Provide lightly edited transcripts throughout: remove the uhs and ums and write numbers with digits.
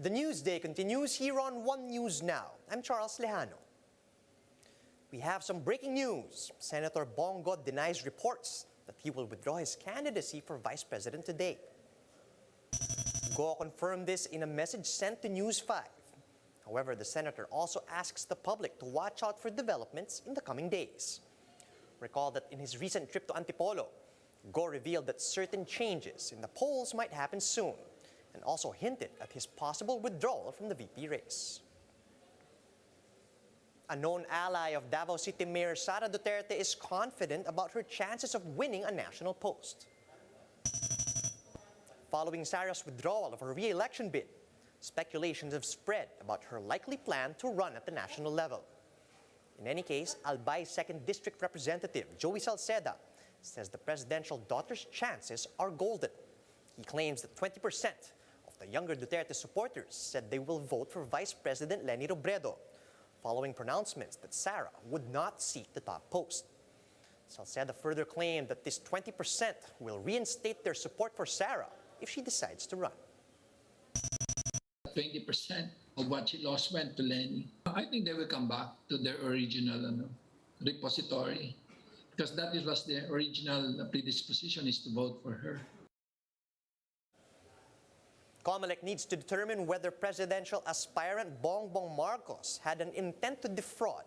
The Newsday continues here on One News Now. I'm Charles Lejano. We have some breaking news. Senator Bongo denies reports that he will withdraw his candidacy for Vice President today. Go confirmed this in a message sent to News 5. However, the senator also asks the public to watch out for developments in the coming days. Recall that in his recent trip to Antipolo, Go revealed that certain changes in the polls might happen soon and also hinted at his possible withdrawal from the VP race. A known ally of Davao City Mayor Sara Dutertes is confident about her chances of winning a national post. Following Sara's withdrawal of her re-election bid, speculations have spread about her likely plan to run at the national level. In any case, Albay's 2nd District Representative Joey Salceda says the presidential daughter's chances are golden. He claims that 20% of the younger Duterte supporters said they will vote for Vice President Leni Robredo, following pronouncements that Sara would not seek the top post. Salceda further claimed that this 20% will reinstate their support for Sara if she decides to run. 20% of what she lost went to Leni. I think they will come back to their original repository, because that was their original predisposition, is to vote for her. COMELEC needs to determine whether presidential aspirant Bongbong Marcos had an intent to defraud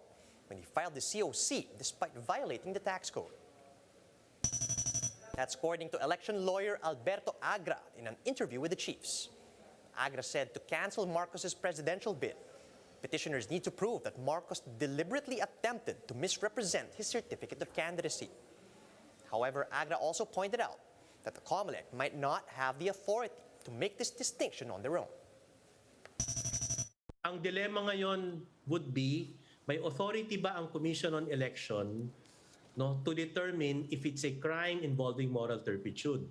when he filed the COC despite violating the tax code. That's according to election lawyer Alberto Agra in an interview with the Chiefs. Agra said to cancel Marcos's presidential bid, petitioners need to prove that Marcos deliberately attempted to misrepresent his certificate of candidacy. However, Agra also pointed out that the COMELEC might not have the authority to make this distinction on their own. Ang dilemma ngayon would be, may authority ba ang Commission on Election to determine if it's a crime involving moral turpitude?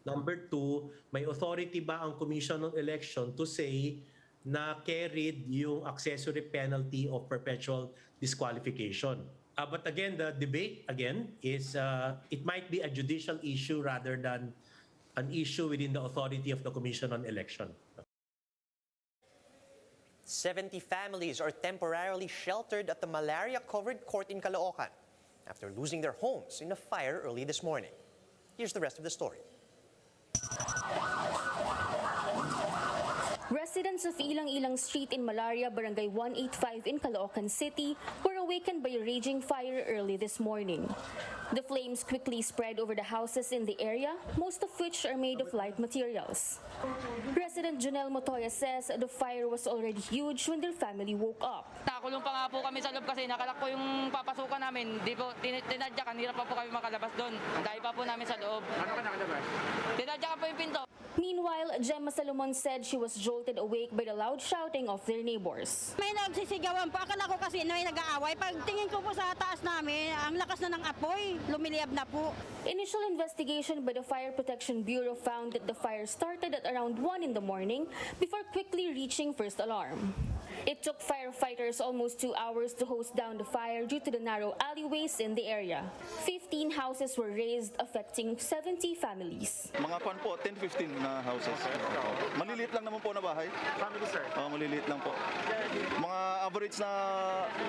Number 2, may authority ba ang Commission on Election to say na carried yung accessory penalty of perpetual disqualification? But again, the debate again is it might be a judicial issue rather than an issue within the authority of the Commission on Election. 70 families are temporarily sheltered at the malaria-covered court in Kalokan after losing their homes in a fire early this morning. Here's the rest of the story. Residents of Ilang-Ilang Street in Malaria, Barangay 185 in Caloocan City were awakened by a raging fire early this morning. The flames quickly spread over the houses in the area, most of which are made of light materials. Resident Jonel Motoya says the fire was already huge when their family woke up. Nakulong pa nga po kami sa loob kasi nakalak po yung papasukan namin. Di po, tinadyakan, hirap pa po kami makalabas doon. Dahil pa po namin sa loob. Ano ka nakalabas? Tinadyakan po yung pinto. Meanwhile, Gemma Salomon said she was jolted awake by the loud shouting of their neighbors. May nagsisigawan po. Akala ko kasi may nag-aaway. Pag tingin ko po sa taas namin, ang lakas na ng apoy. Lumiliyab na po. Initial investigation by the Fire Protection Bureau found that the fire started at around 1 in the morning before quickly reaching first alarm. It took firefighters almost 2 hours to hose down the fire due to the narrow alleyways in the area. 15 houses were razed, affecting 70 families. Mga kwan po, 10-15 na houses. Maliliit lang naman po na bahay. Family, sir? Maliliit lang po. Mga average na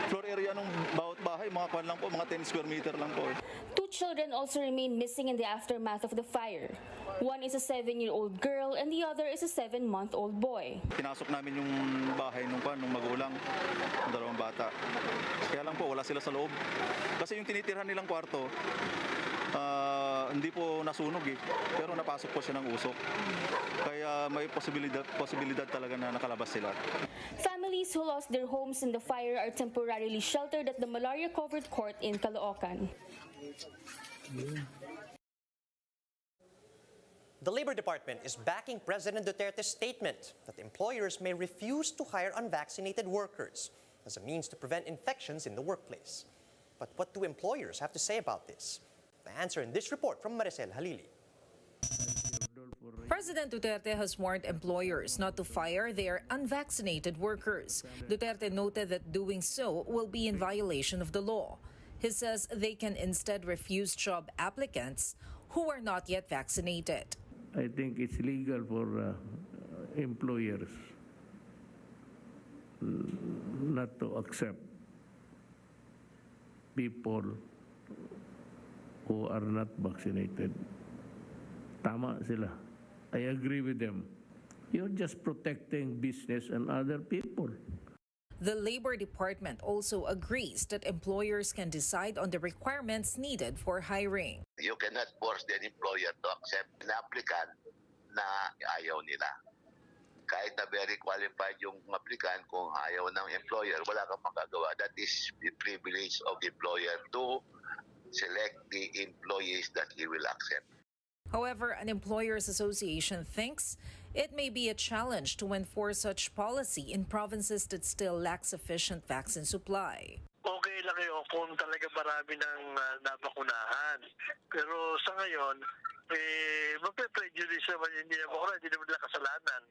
floor area ng bawat bahay, mga kwan lang po, mga 10 square meter lang po. 2 children also remain missing in the aftermath of the fire. One is a 7-year-old girl and the other is a 7-month-old boy. Pinasok namin yung bahay nung magulang, ng dalawang bata. Kaya lang po, wala sila sa loob. Kasi yung tinitirhan nilang kwarto, hindi po nasunog pero napasok po siya ng usok. Kaya may posibilidad talaga na nakalabas sila. Families who lost their homes in the fire are temporarily sheltered at the malaria-covered court in Caloocan. The Labor Department is backing President Duterte's statement that employers may refuse to hire unvaccinated workers as a means to prevent infections in the workplace. But what do employers have to say about this? The answer in this report from Maricel Halili. President Duterte has warned employers not to fire their unvaccinated workers. Duterte noted that doing so will be in violation of the law. He says they can instead refuse job applicants who are not yet vaccinated. I think it's legal for employers not to accept people who are not vaccinated. Tama sila. I agree with them. You're just protecting business and other people. The Labor Department also agrees that employers can decide on the requirements needed for hiring. You cannot force the employer to accept an applicant na ayaw nila. Kahit na very qualified yung applicant, kung ayaw ng employer, wala kang magagawa. That is the privilege of the employer to select the employees that he will accept. However, an employers association thinks it may be a challenge to enforce such policy in provinces that still lack sufficient vaccine supply. Okay lang yun kung talaga marami ng nabakunahan. Pero sa ngayon, mape-prejudice naman hindi naman nila kasalanan.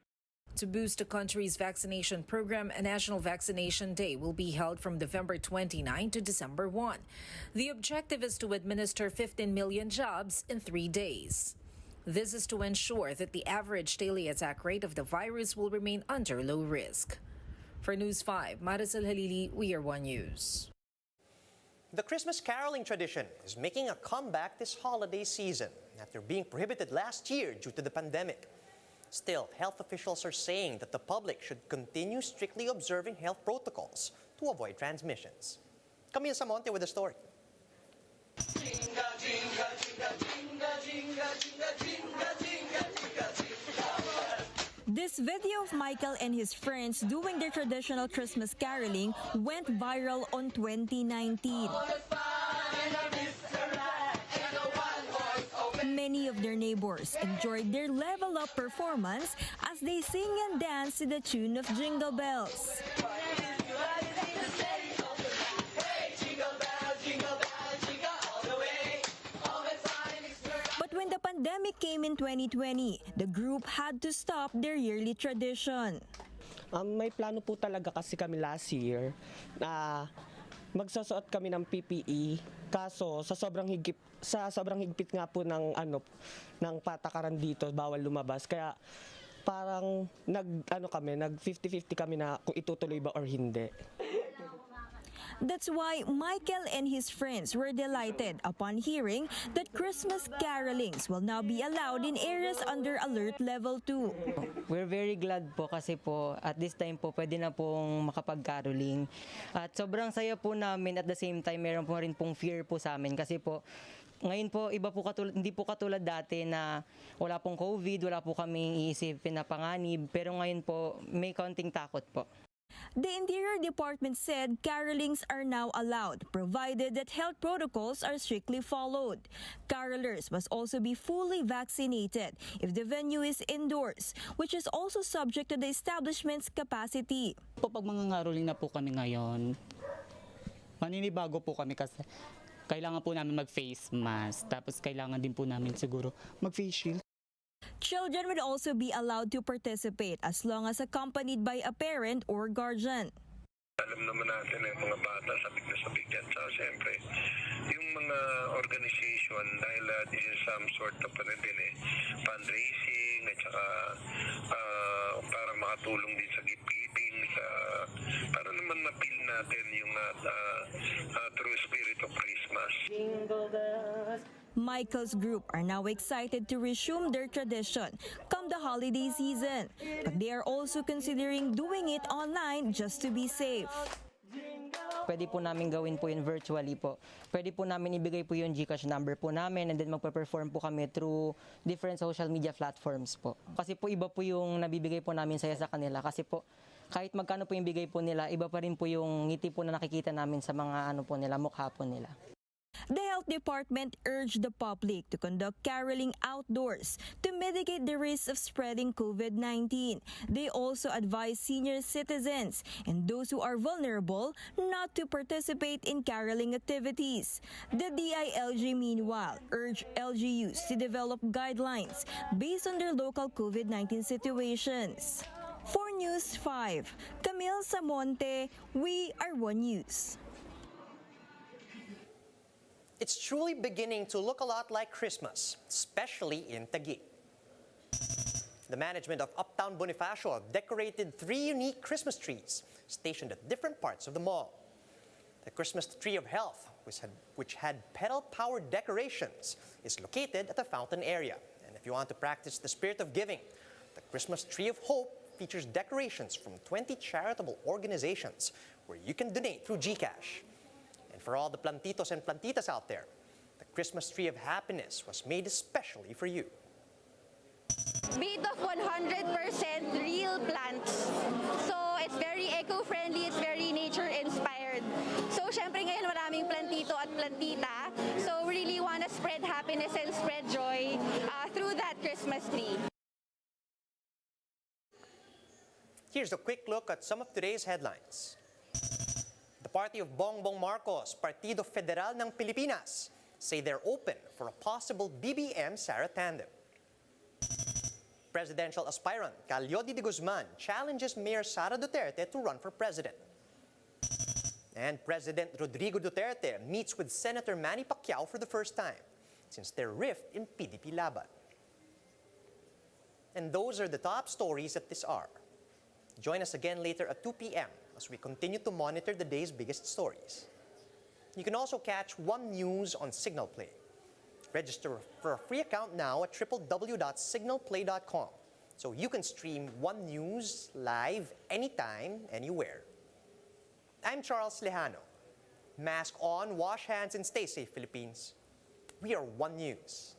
To boost the country's vaccination program, a National Vaccination Day will be held from November 29 to December 1. The objective is to administer 15 million jabs in 3 days. This is to ensure that the average daily attack rate of the virus will remain under low risk. For News 5, Maricel Halili, We Are One News. The Christmas caroling tradition is making a comeback this holiday season after being prohibited last year due to the pandemic. Still, health officials are saying that the public should continue strictly observing health protocols to avoid transmissions. Camille Samonte with the story. This video of Michael and his friends doing their traditional Christmas caroling went viral on 2019. Many of their neighbors enjoyed their level-up performance as they sing and dance to the tune of Jingle Bells. But when the pandemic came in 2020, the group had to stop their yearly tradition. May plano po talaga kasi kami last year na magsusuot kami ng PPE, kaso sa sobrang higpit nga po ng patakaran dito, bawal lumabas, kaya parang nag 50-50 kami na kung itutuloy ba or hindi. That's why Michael and his friends were delighted upon hearing that Christmas carolings will now be allowed in areas under Alert Level 2. We're very glad po kasi po at this time po pwede na pong makapag-caroling. At sobrang saya po namin, at the same time meron po rin pong fear po sa amin kasi po ngayon po iba po hindi po katulad dati na wala pong COVID, wala po kaming iisipin na panganib, pero ngayon po may konting takot po. The Interior Department said carolings are now allowed, provided that health protocols are strictly followed. Carolers must also be fully vaccinated if the venue is indoors, which is also subject to the establishment's capacity. Pag mga caroling na po kami ngayon, maninibago po kami kasi kailangan po namin mag-face mask, tapos kailangan din po namin siguro mag-face shield. Children would also be allowed to participate as long as accompanied by a parent or guardian. Alam naman natin yung mga bata sabik na sabik yan. So, siyempre, yung mga organization, dahil this is some sort of fundraising at saka para makatulong din sa gift-giving, para naman ma-feel natin yung true spirit of Christmas. Michael's group are now excited to resume their tradition come the holiday season, but they are also considering doing it online just to be safe. Pwede po namin gawin po yun virtually po. Pwede po namin ibigay po yung GCash number po namin, and then magpe-perform po kami through different social media platforms po. Kasi po iba po yung nabibigay po namin saya sa kanila, kasi po kahit magkano po yung bigay po nila, iba pa rin po yung ngiti po na nakikita namin sa mga po nila, mukha po nila. The health department urged the public to conduct caroling outdoors to mitigate the risk of spreading COVID-19. They also advise senior citizens and those who are vulnerable not to participate in caroling activities. The DILG, meanwhile, urged LGUs to develop guidelines based on their local COVID-19 situations. For News 5, Camille Samonte, We Are One News. It's truly beginning to look a lot like Christmas, especially in Taguig. The management of Uptown Bonifacio decorated 3 unique Christmas trees stationed at different parts of the mall. The Christmas Tree of Health, which had pedal-powered decorations, is located at the fountain area. And if you want to practice the spirit of giving, the Christmas Tree of Hope features decorations from 20 charitable organizations where you can donate through GCash. And for all the plantitos and plantitas out there, the Christmas Tree of Happiness was made especially for you. Made of 100% real plants. So it's very eco-friendly, it's very nature-inspired. So syempre ngayon maraming plantito at plantita. So we really want to spread happiness and spread joy through that Christmas tree. Here's a quick look at some of today's headlines. The party of Bongbong Marcos, Partido Federal ng Pilipinas, say they're open for a possible BBM-Sara tandem. Presidential aspirant Calyodi de Guzman challenges Mayor Sara Dutertes to run for president. And President Rodrigo Duterte meets with Senator Manny Pacquiao for the first time since their rift in PDP Laban. And those are the top stories at this hour. Join us again later at 2 p.m. as we continue to monitor the day's biggest stories. You can also catch One News on Signal Play. Register for a free account now at www.signalplay.com so you can stream One News live anytime, anywhere. I'm Charles Lejano. Mask on, wash hands, and stay safe, Philippines. We are One News.